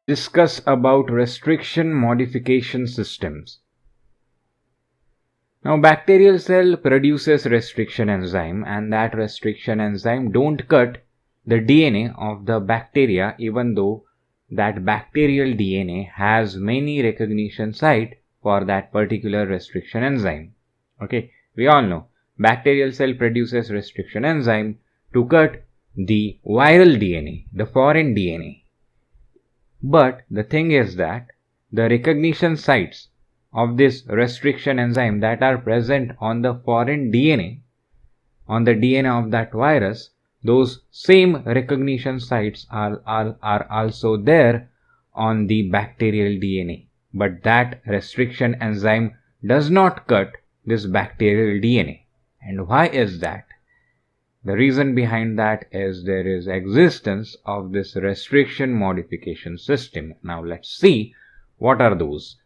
Discuss about restriction modification systems. Now bacterial cell produces restriction enzyme, and that restriction enzyme don't cut the DNA of the bacteria, even though that bacterial DNA has many recognition site for that particular restriction enzyme. Okay, we all know bacterial cell produces restriction enzyme to cut the viral DNA, the foreign DNA. But the thing is that the recognition sites of this restriction enzyme that are present on the foreign DNA, on the DNA of that virus, those same recognition sites are also there on the bacterial DNA. But that restriction enzyme does not cut this bacterial DNA. And why is that? The reason behind that is there is existence of this restriction modification system. Now let's see what are those.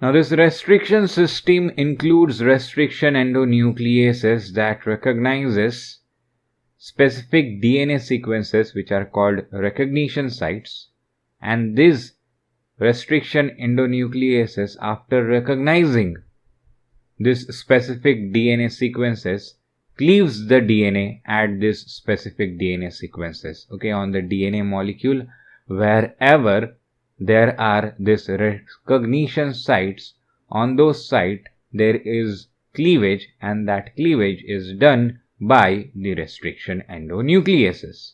Now this restriction system includes restriction endonucleases that recognizes specific DNA sequences which are called recognition sites, and these restriction endonucleases, after recognizing this specific DNA sequences, cleaves the DNA at this specific DNA sequences, okay, on the DNA molecule. Wherever there are this recognition sites, on those sites there is cleavage, and that cleavage is done by the restriction endonucleases.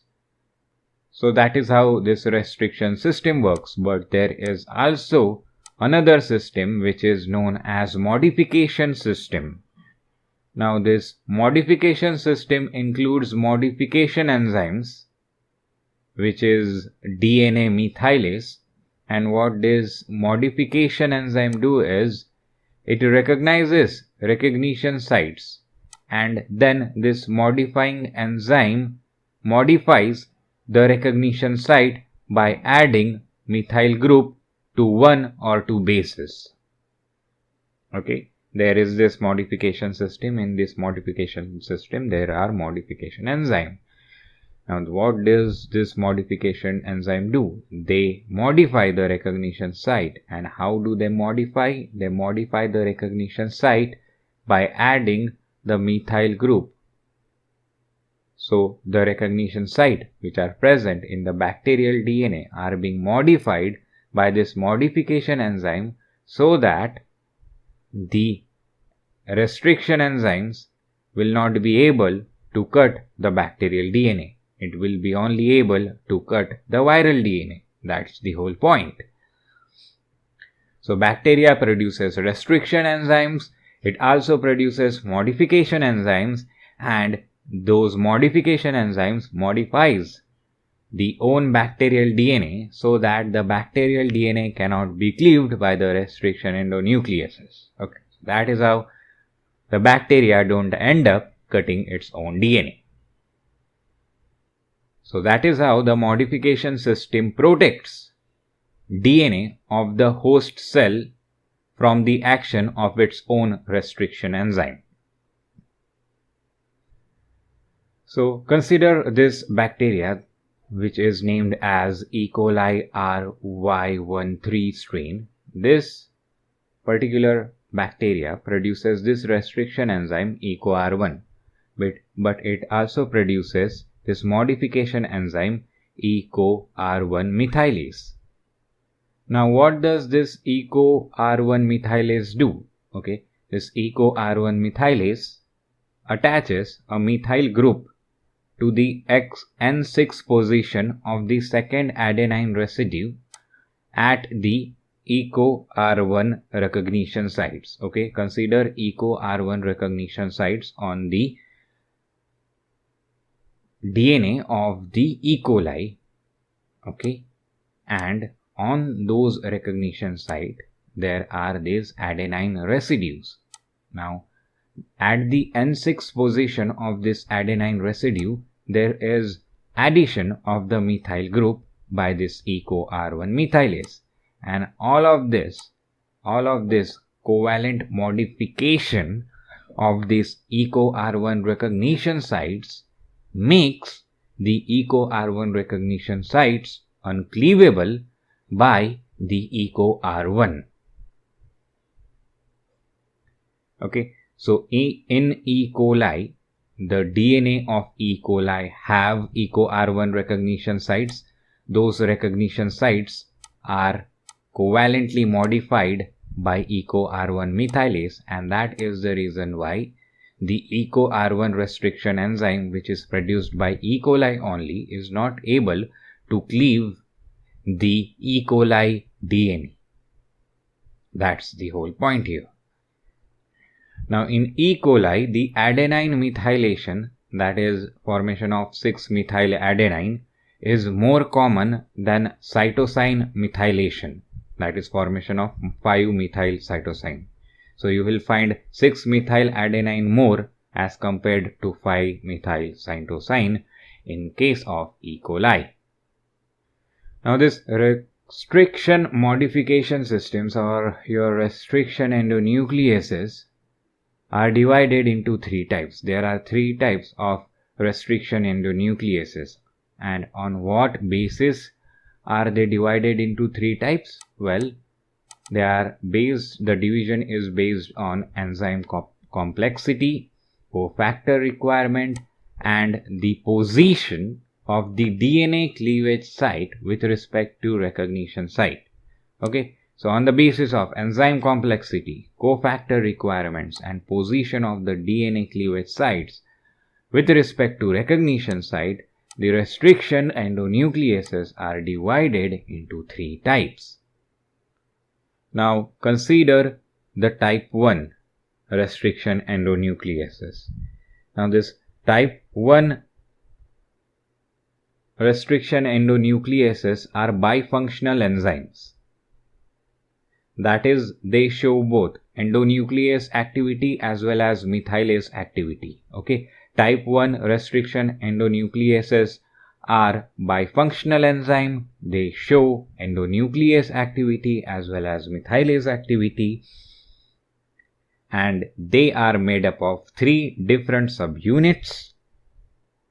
So that is how this restriction system works. But there is also another system which is known as modification system. Now this modification system includes modification enzymes, which is DNA methylase, and what this modification enzyme do is it recognizes recognition sites, and then this modifying enzyme modifies the recognition site by adding methyl group to one or two bases. Okay. There is this modification system. In this modification system, there are modification enzyme. Now, what does this modification enzyme do? They modify the recognition site. And how do they modify? They modify the recognition site by adding the methyl group. So, the recognition site which are present in the bacterial DNA are being modified by this modification enzyme so that the restriction enzymes will not be able to cut the bacterial DNA. It will be only able to cut the viral DNA. That's the whole point. So bacteria produces restriction enzymes. It also produces modification enzymes, and those modification enzymes modifies the own bacterial DNA so that the bacterial DNA cannot be cleaved by the restriction endonucleases. Okay, that is how the bacteria don't end up cutting its own DNA. So that is how the modification system protects DNA of the host cell from the action of its own restriction enzyme. So consider this bacteria which is named as E. coli RY13 strain. This particular bacteria produces this restriction enzyme EcoR1, but it also produces this modification enzyme EcoR1 methylase. Now what does this EcoR1 methylase do? Okay, this EcoR1 methylase attaches a methyl group to the N6 position of the second adenine residue at the EcoR1 recognition sites. Okay, consider EcoR1 recognition sites on the DNA of the E. coli. Okay, and on those recognition sites there are these adenine residues. Now at the N6 position of this adenine residue there is addition of the methyl group by this EcoR1 methylase, and all of this covalent modification of these EcoR1 recognition sites makes the EcoR1 recognition sites uncleavable by the EcoR1. Okay, so in E. coli, the DNA of E. coli have EcoR1 recognition sites. Those recognition sites are covalently modified by EcoR1 methylase, and that is the reason why the EcoR1 restriction enzyme, which is produced by E. coli only, is not able to cleave the E. coli DNA. That's the whole point here. Now in E. coli, the adenine methylation, that is formation of 6-methyl adenine, is more common than cytosine methylation, that is formation of 5-methyl cytosine. So you will find 6-methyl adenine more as compared to 5-methyl cytosine in case of E. coli. Now this restriction modification systems, or your restriction endonucleases, are divided into 3 types. There are 3 types of restriction endonucleases. And on what basis are they divided into 3 types? Well, the division is based on enzyme complexity, cofactor requirement, and the position of the DNA cleavage site with respect to recognition site. Okay. So on the basis of enzyme complexity, cofactor requirements, and position of the DNA cleavage sites with respect to recognition site, the restriction endonucleases are divided into 3 types. Now consider the type 1 restriction endonucleases. Now this type 1 restriction endonucleases are bifunctional enzymes. That is, they show both endonuclease activity as well as methylase activity. Okay, type 1 restriction endonucleases are bifunctional enzyme. They show endonuclease activity as well as methylase activity, and they are made up of 3 different subunits.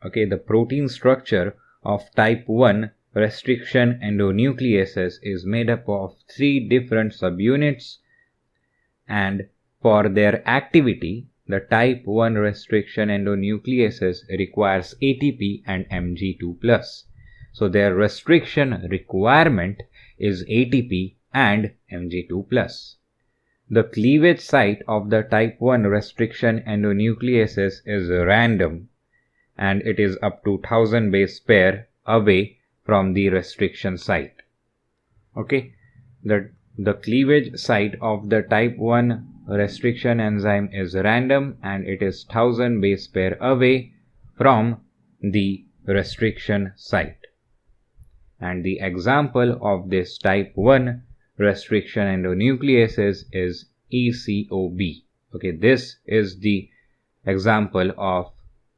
Okay, the protein structure of type 1 restriction endonucleases is made up of 3 different subunits, and for their activity, the type 1 restriction endonucleases requires ATP and Mg2+. So their restriction requirement is ATP and Mg2+. The cleavage site of the type 1 restriction endonucleases is random, and it is up to 1000 base pair away from the restriction site. Okay, the cleavage site of the type 1 restriction enzyme is random, and it is 1000 base pair away from the restriction site. And the example of this type 1 restriction endonucleases is ECOB. Okay, this is the example of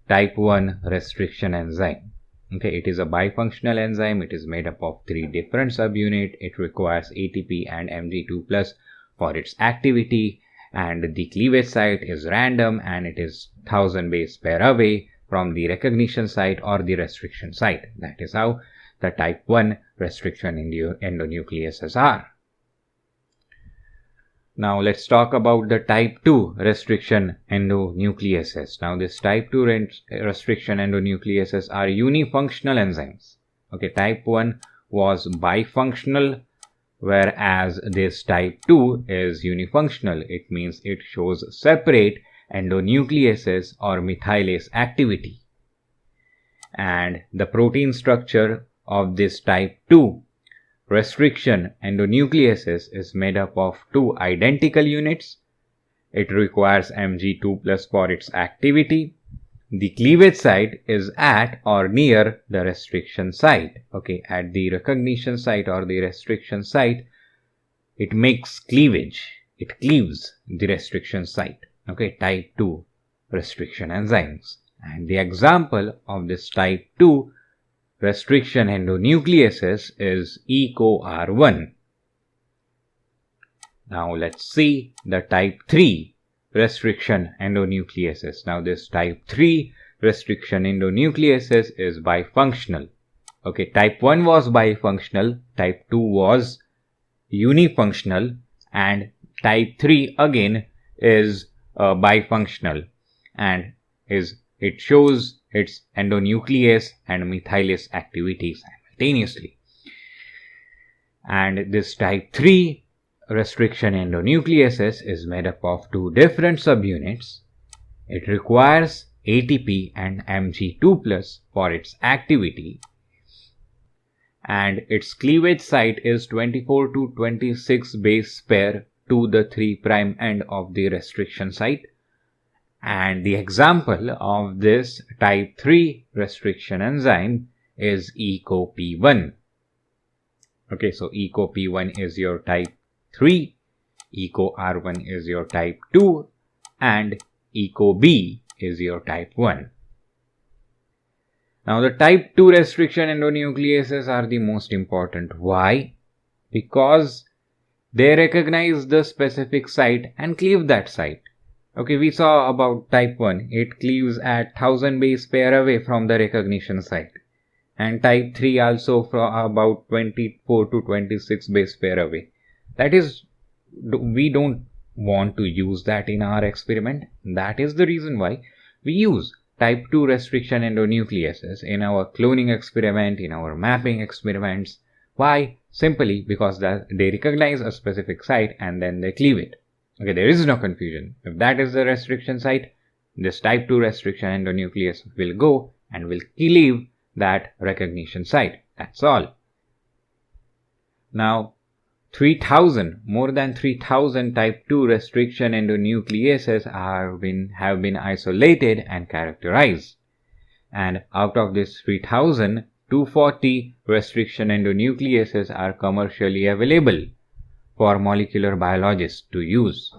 type 1 restriction enzyme. Okay, it is a bifunctional enzyme. It is made up of 3 different subunits. It requires ATP and Mg2+ for its activity, and the cleavage site is random, and it is 1000 base pair away from the recognition site or the restriction site. That is how the type 1 restriction endonucleases are. Now let's talk about the type 2 restriction endonucleases. Now this type 2 restriction endonucleases are unifunctional enzymes. Okay, type 1 was bifunctional, whereas this type 2 is unifunctional. It means it shows separate endonucleases or methylase activity. And the protein structure of this type 2 restriction endonucleases is made up of 2 identical units. It requires Mg2+ for its activity. The cleavage site is at or near the restriction site. Okay, at the recognition site or the restriction site, it makes cleavage. It cleaves the restriction site. Okay, type 2 restriction enzymes. And the example of this type 2 restriction endonucleases is EcoR1. Now let's see the type 3 restriction endonucleases. Now this type 3 restriction endonucleases is bifunctional. Okay, type 1 was bifunctional, type 2 was unifunctional, and type 3 again is bifunctional, and it shows its endonuclease and methylase activity simultaneously. And this type 3 restriction endonucleases is made up of two different subunits. It requires ATP and Mg2+ for its activity, and its cleavage site is 24 to 26 base pair to the 3' end of the restriction site. And the example of this type 3 restriction enzyme is EcoP1. Okay, so EcoP1 is your type 3, EcoR1 is your type 2, and EcoB is your type 1. Now the type 2 restriction endonucleases are the most important. Why? Because they recognize the specific site and cleave that site. Okay, we saw about type 1, it cleaves at 1000 base pair away from the recognition site. And type 3 also from about 24 to 26 base pair away. That is, we don't want to use that in our experiment. That is the reason why we use type 2 restriction endonucleases in our cloning experiment, in our mapping experiments. Why? Simply because they recognize a specific site and then they cleave it. Okay, there is no confusion. If that is the restriction site, this type 2 restriction endonuclease will go and will cleave that recognition site. That's all. Now, more than 3000 type 2 restriction endonucleases have been isolated and characterized. And out of this 3000, 240 restriction endonucleases are commercially available for molecular biologists to use.